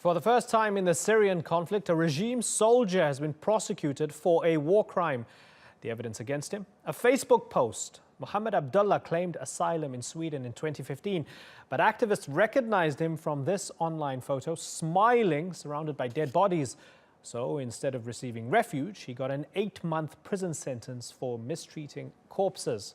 For the first time in the Syrian conflict, a regime soldier has been prosecuted for a war crime. The evidence against him? A Facebook post. Mohammed Abdullah claimed asylum in Sweden in 2015, but activists recognized him from this online photo, smiling, surrounded by dead bodies. So instead of receiving refuge, he got an 8-month prison sentence for mistreating corpses.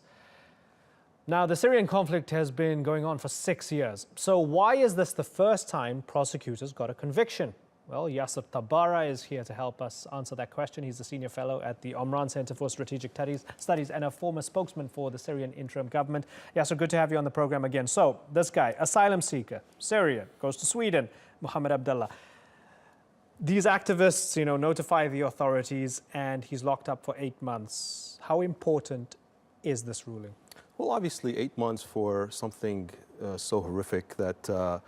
Now, the Syrian conflict has been going on for 6 years. So why is this the first time prosecutors got a conviction? Well, Yaser Tabbara is here to help us answer that question. He's a senior fellow at the Omran Center for Strategic Studies and a former spokesman for the Syrian interim government. Yaser, good to have you on the program again. So, this guy, asylum seeker, Syria, goes to Sweden, Mohammed Abdullah. These activists, notify the authorities and he's locked up for 8 months. How important is this ruling? Well, obviously 8 months for something so horrific that,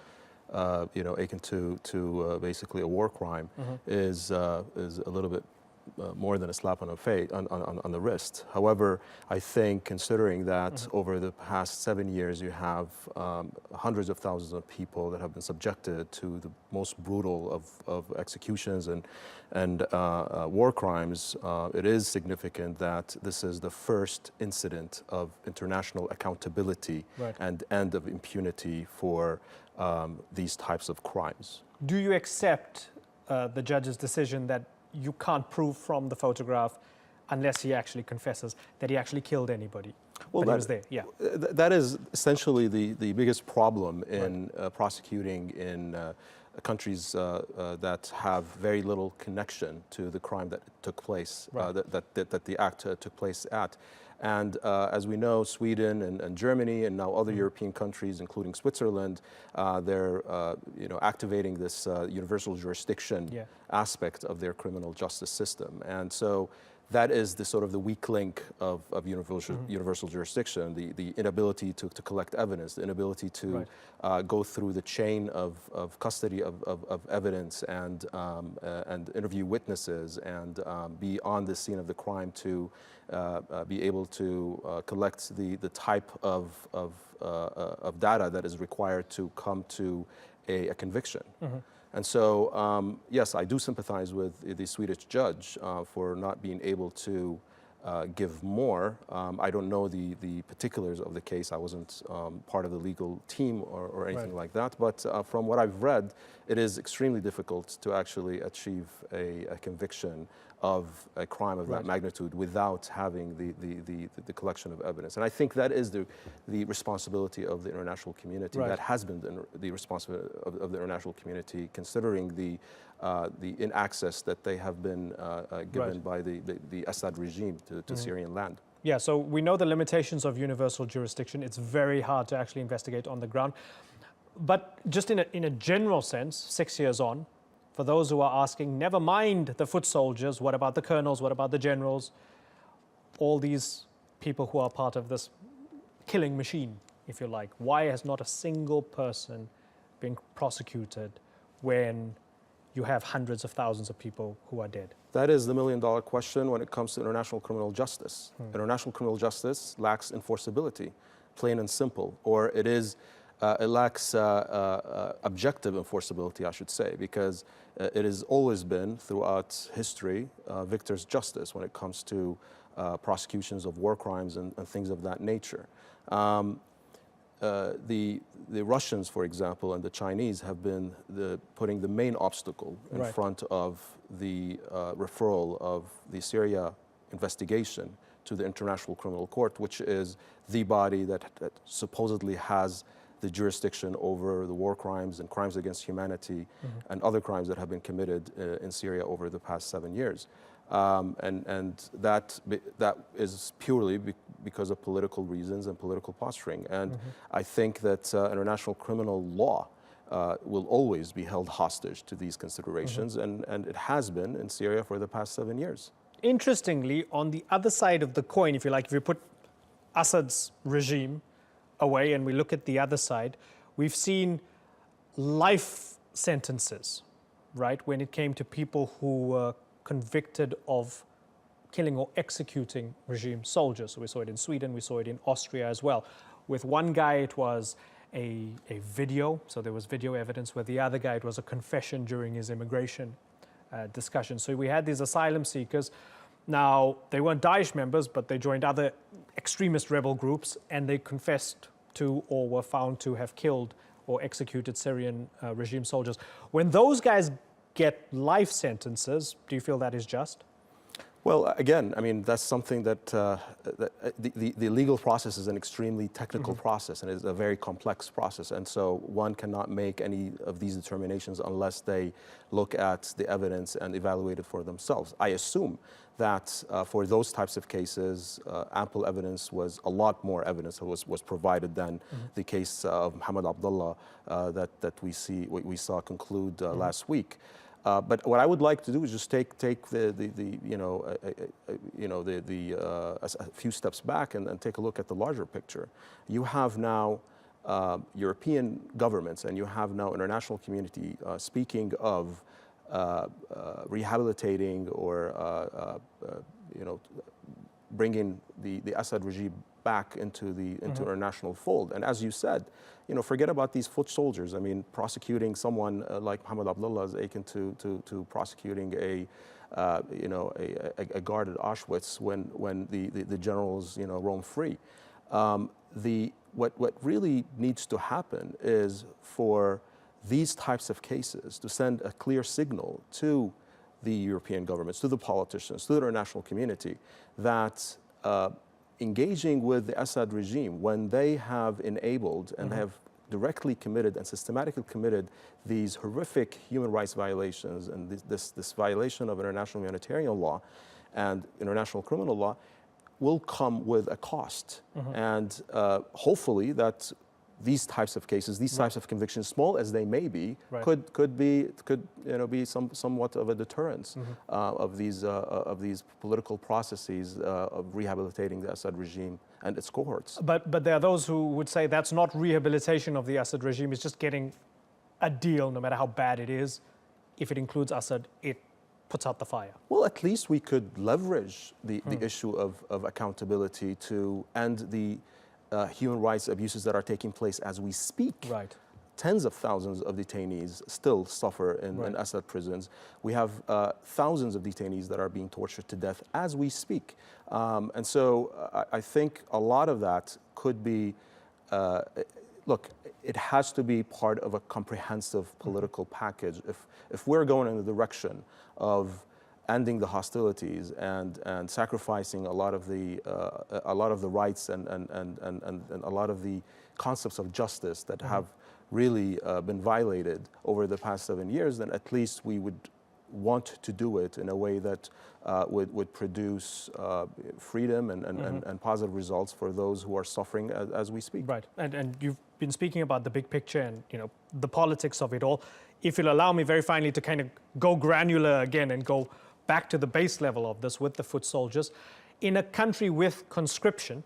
akin to basically a war crime is a little bit more than a slap on the face, on the wrist. However, I think considering that over the past 7 years you have hundreds of thousands of people that have been subjected to the most brutal of executions and war crimes, it is significant that this is the first incident of international accountability and end of impunity for these types of crimes. Do you accept the judge's decision that you can't prove from the photograph unless he actually confesses that he actually killed anybody? Well, he was there. Yeah. That is essentially the biggest problem in prosecuting in countries that have very little connection to the crime that took place, that the act took place at. And as we know, Sweden and Germany and now other European countries, including Switzerland, they're activating this universal jurisdiction aspect of their criminal justice system. And so that is the sort of the weak link of universal jurisdiction, the inability to collect evidence, the inability to go through the chain of custody of evidence and interview witnesses and be on the scene of the crime to be able to collect the type of data that is required to come to a conviction. And so, yes, I do sympathize with the Swedish judge for not being able to give more. I don't know the particulars of the case. I wasn't part of the legal team or anything like that. But from what I've read, it is extremely difficult to actually achieve a conviction of a crime of that magnitude without having the collection of evidence. And I think that is the responsibility of the international community. That has been the responsibility of the international community, considering the inaccess that they have been given by the Assad regime to Syrian land. Yeah, so we know the limitations of universal jurisdiction. It's very hard to actually investigate on the ground. But just in a general sense, 6 years on, for those who are asking, never mind the foot soldiers, what about the colonels, what about the generals, all these people who are part of this killing machine, if you like. Why has not a single person been prosecuted when you have hundreds of thousands of people who are dead? That is the million-dollar question when it comes to international criminal justice. International criminal justice lacks enforceability, plain and simple, or it lacks objective enforceability, I should say, because it has always been, throughout history, victor's justice when it comes to prosecutions of war crimes and things of that nature. The Russians, for example, and the Chinese have been putting the main obstacle in front of the referral of the Syria investigation to the International Criminal Court, which is the body that supposedly has the jurisdiction over the war crimes and crimes against humanity and other crimes that have been committed in Syria over the past 7 years. And that is purely because of political reasons and political posturing. And I think that international criminal law will always be held hostage to these considerations, and it has been in Syria for the past 7 years. Interestingly, on the other side of the coin, if you like, if you put Assad's regime away and we look at the other side, we've seen life sentences, when it came to people who were convicted of killing or executing regime soldiers. So we saw it in Sweden, we saw it in Austria as well. With one guy, it was a video. So there was video evidence where the other guy, it was a confession during his immigration discussion. So we had these asylum seekers. Now, they weren't Daesh members, but they joined other extremist rebel groups, and they confessed to or were found to have killed or executed Syrian regime soldiers. When those guys get life sentences, do you feel that is just? Well, again, I mean, that's something that, the legal process is an extremely technical process, and it's a very complex process. And so one cannot make any of these determinations unless they look at the evidence and evaluate it for themselves. I assume that for those types of cases, ample evidence a lot more evidence was provided than the case of Mohammed Abdullah that we saw conclude last week. But what I would like to do is just take a few steps back and take a look at the larger picture. You have now European governments, and you have now international community speaking of rehabilitating or bringing the Assad regime back into the international fold. And as you said, forget about these foot soldiers. I mean, prosecuting someone like Mohammed Abdullah is akin to prosecuting a guard at Auschwitz when the generals roam free. What really needs to happen is for these types of cases to send a clear signal to the European governments, to the politicians, to the international community that engaging with the Assad regime, when they have enabled and have directly committed and systematically committed these horrific human rights violations and this violation of international humanitarian law and international criminal law, will come with a cost. And hopefully that these types of cases, these types of convictions, small as they may be, could be somewhat of a deterrence of these political processes of rehabilitating the Assad regime and its cohorts. But there are those who would say that's not rehabilitation of the Assad regime. It's just getting a deal, no matter how bad it is. If it includes Assad, it puts out the fire. Well, at least we could leverage the issue of accountability to end the human rights abuses that are taking place as we speak. Right. Tens of thousands of detainees still suffer in Assad prisons. We have thousands of detainees that are being tortured to death as we speak. And so I think a lot of that could be, look, it has to be part of a comprehensive political package. If we're going in the direction of ending the hostilities and sacrificing a lot of the rights and a lot of the concepts of justice that have really been violated over the past 7 years, then at least we would want to do it in a way that would produce freedom and positive results for those who are suffering as we speak. Right, and you've been speaking about the big picture and the politics of it all. If you'll allow me very finally to kind of go granular again and go back to the base level of this with the foot soldiers. In a country with conscription,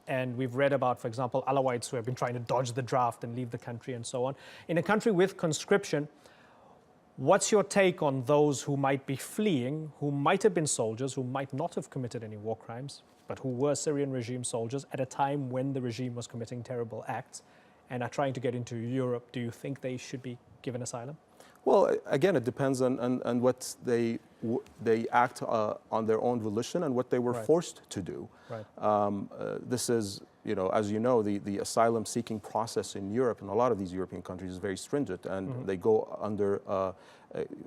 and we've read about, for example, Alawites who have been trying to dodge the draft and leave the country and so on. In a country with conscription, what's your take on those who might be fleeing, who might have been soldiers, who might not have committed any war crimes, but who were Syrian regime soldiers at a time when the regime was committing terrible acts and are trying to get into Europe? Do you think they should be given asylum? Well, again, it depends on what they act on their own volition and what they were forced to do. Right. This is, as you know, the asylum-seeking process in Europe and a lot of these European countries is very stringent, and they go under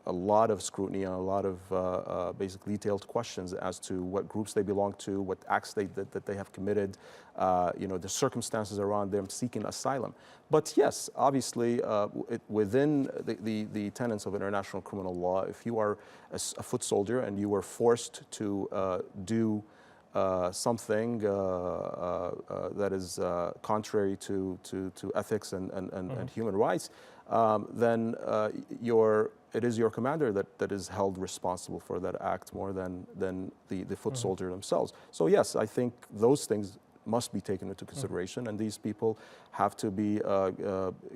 a lot of scrutiny and a lot of basic detailed questions as to what groups they belong to, what acts that they have committed, the circumstances around them seeking asylum. But yes, obviously, within the tenets of international criminal law, if you are a foot soldier and you were forced to do something that is contrary to ethics and human rights, then it is your commander that is held responsible for that act more than the foot soldier themselves. So yes, I think those things must be taken into consideration, and these people have to be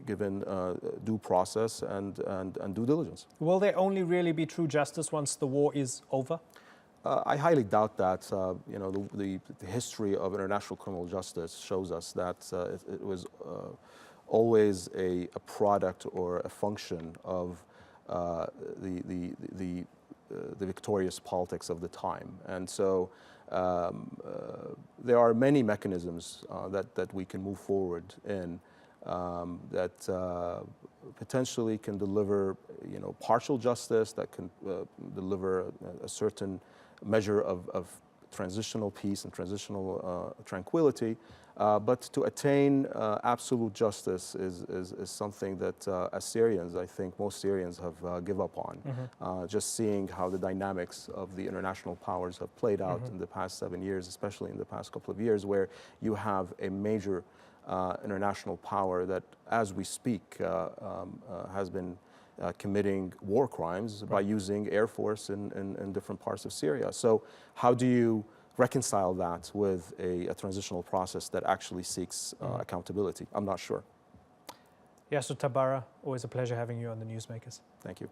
given due process and due diligence. Will there only really be true justice once the war is over? I highly doubt that. You know, the history of international criminal justice shows us that it was always a product or a function of the victorious politics of the time. And so there are many mechanisms that we can move forward in that potentially can deliver, you know, partial justice, that can deliver a certain measure of transitional peace and transitional tranquility. But to attain absolute justice is something that as Syrians, I think most Syrians have give up on. Just seeing how the dynamics of the international powers have played out in the past 7 years, especially in the past couple of years, where you have a major international power that, as we speak, has been committing war crimes by using air force in different parts of Syria. So how do you reconcile that with a transitional process that actually seeks accountability? I'm not sure. Yaser Tabbara, always a pleasure having you on the Newsmakers. Thank you.